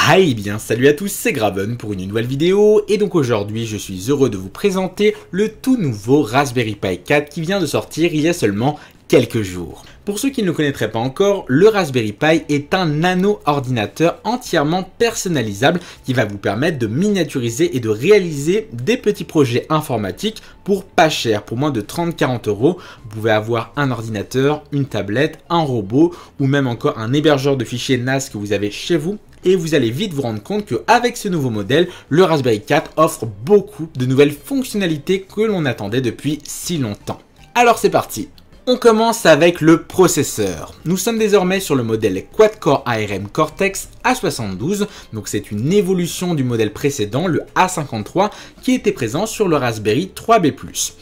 Hi, bien salut à tous, c'est Graven pour une nouvelle vidéo et donc aujourd'hui je suis heureux de vous présenter le tout nouveau Raspberry Pi 4 qui vient de sortir il y a seulement quelques jours. Pour ceux qui ne le connaîtraient pas encore, le Raspberry Pi est un nano-ordinateur entièrement personnalisable qui va vous permettre de miniaturiser et de réaliser des petits projets informatiques pour pas cher, pour moins de 30-40 €. Vous pouvez avoir un ordinateur, une tablette, un robot ou même encore un hébergeur de fichiers NAS que vous avez chez vous. Et vous allez vite vous rendre compte qu'avec ce nouveau modèle, le Raspberry 4 offre beaucoup de nouvelles fonctionnalités que l'on attendait depuis si longtemps. Alors c'est parti! On commence avec le processeur. Nous sommes désormais sur le modèle Quad-Core ARM Cortex A72, donc c'est une évolution du modèle précédent, le A53, qui était présent sur le Raspberry 3B+.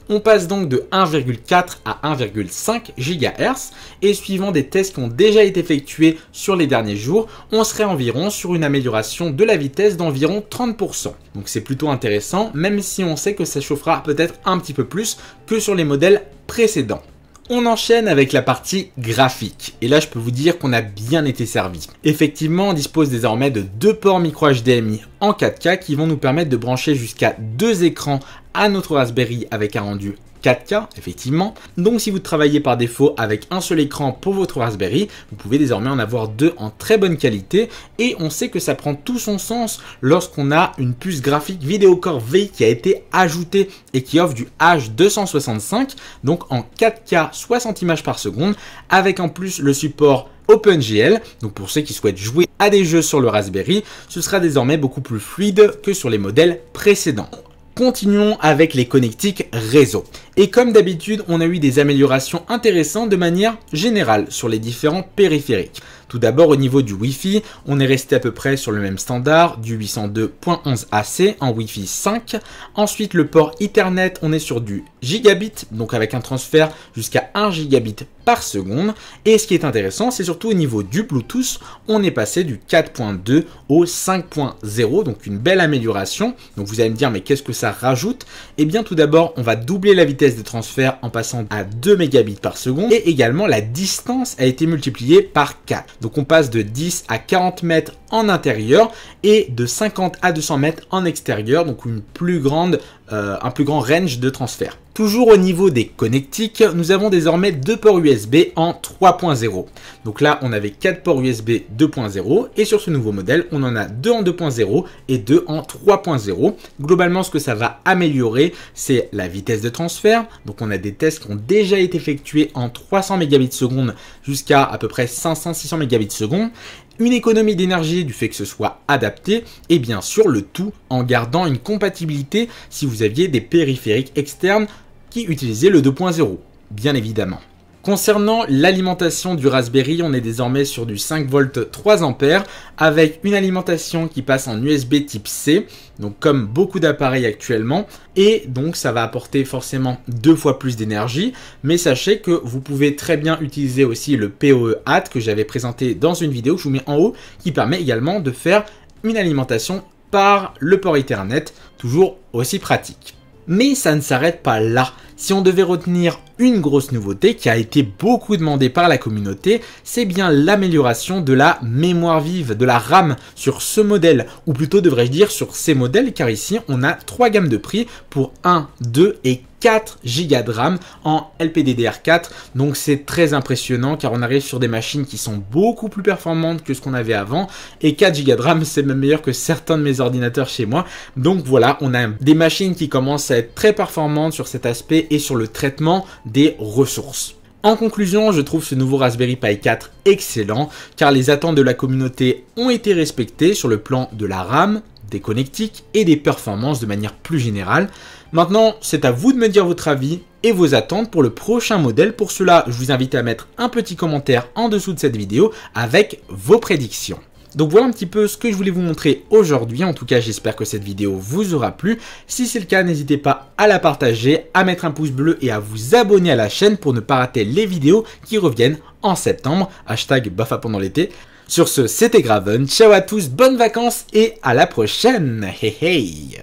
On passe donc de 1,4 à 1,5 GHz, et suivant des tests qui ont déjà été effectués sur les derniers jours, on serait environ sur une amélioration de la vitesse d'environ 30%. Donc c'est plutôt intéressant, même si on sait que ça chauffera peut-être un petit peu plus que sur les modèles précédents. On enchaîne avec la partie graphique, et là je peux vous dire qu'on a bien été servi. Effectivement, on dispose désormais de deux ports micro HDMI en 4K qui vont nous permettre de brancher jusqu'à 2 écrans à notre Raspberry avec un rendu 4K, effectivement. Donc si vous travaillez par défaut avec un seul écran pour votre Raspberry, vous pouvez désormais en avoir deux en très bonne qualité, et on sait que ça prend tout son sens lorsqu'on a une puce graphique Videocore V qui a été ajoutée et qui offre du H265, donc en 4K 60 images par seconde, avec en plus le support OpenGL, donc pour ceux qui souhaitent jouer à des jeux sur le Raspberry, ce sera désormais beaucoup plus fluide que sur les modèles précédents. Continuons avec les connectiques réseau. Et comme d'habitude, on a eu des améliorations intéressantes de manière générale sur les différents périphériques. Tout d'abord au niveau du Wi-Fi, on est resté à peu près sur le même standard du 802.11ac en Wi-Fi 5. Ensuite le port Ethernet, on est sur du gigabit, donc avec un transfert jusqu'à 1 gigabit par seconde. Et ce qui est intéressant, c'est surtout au niveau du Bluetooth, on est passé du 4.2 au 5.0, donc une belle amélioration. Donc vous allez me dire, mais qu'est-ce que ça rajoute? Eh bien tout d'abord, on va doubler la vitesse de transfert en passant à 2 mégabits par seconde, et également la distance a été multipliée par 4. Donc on passe de 10 à 40 mètres en intérieur et de 50 à 200 mètres en extérieur, donc un plus grand range de transfert. Toujours au niveau des connectiques, nous avons désormais deux ports USB en 3.0. Donc là, on avait 4 ports USB 2.0 et sur ce nouveau modèle, on en a 2 en 2.0 et 2 en 3.0. Globalement, ce que ça va améliorer, c'est la vitesse de transfert. Donc on a des tests qui ont déjà été effectués en 300 mégabits seconde jusqu'à à peu près 500-600 mégabits seconde. Une économie d'énergie du fait que ce soit adapté, et bien sûr le tout en gardant une compatibilité si vous aviez des périphériques externes qui utilisaient le 2.0, bien évidemment. Concernant l'alimentation du Raspberry, on est désormais sur du 5 volts 3 ampères avec une alimentation qui passe en USB type C, donc comme beaucoup d'appareils actuellement, et donc ça va apporter forcément 2 fois plus d'énergie, mais sachez que vous pouvez très bien utiliser aussi le PoE-AT que j'avais présenté dans une vidéo que je vous mets en haut, qui permet également de faire une alimentation par le port Ethernet, toujours aussi pratique. Mais ça ne s'arrête pas là. Si on devait retenir une grosse nouveauté qui a été beaucoup demandée par la communauté, c'est bien l'amélioration de la mémoire vive, de la RAM sur ce modèle, ou plutôt devrais-je dire sur ces modèles, car ici on a 3 gammes de prix pour 1, 2 et 4 Go de RAM en LPDDR4, donc c'est très impressionnant car on arrive sur des machines qui sont beaucoup plus performantes que ce qu'on avait avant, et 4 Go de RAM c'est même meilleur que certains de mes ordinateurs chez moi. Donc voilà, on a des machines qui commencent à être très performantes sur cet aspect et sur le traitement des ressources. En conclusion, je trouve ce nouveau Raspberry Pi 4 excellent car les attentes de la communauté ont été respectées sur le plan de la RAM, des connectiques et des performances de manière plus générale. Maintenant, c'est à vous de me dire votre avis et vos attentes pour le prochain modèle. Pour cela, je vous invite à mettre un petit commentaire en dessous de cette vidéo avec vos prédictions. Donc voilà un petit peu ce que je voulais vous montrer aujourd'hui. En tout cas, j'espère que cette vidéo vous aura plu. Si c'est le cas, n'hésitez pas à la partager, à mettre un pouce bleu et à vous abonner à la chaîne pour ne pas rater les vidéos qui reviennent en septembre. Hashtag BAFA pendant l'été. Sur ce, c'était Graven. Ciao à tous, bonnes vacances et à la prochaine. Hey hey.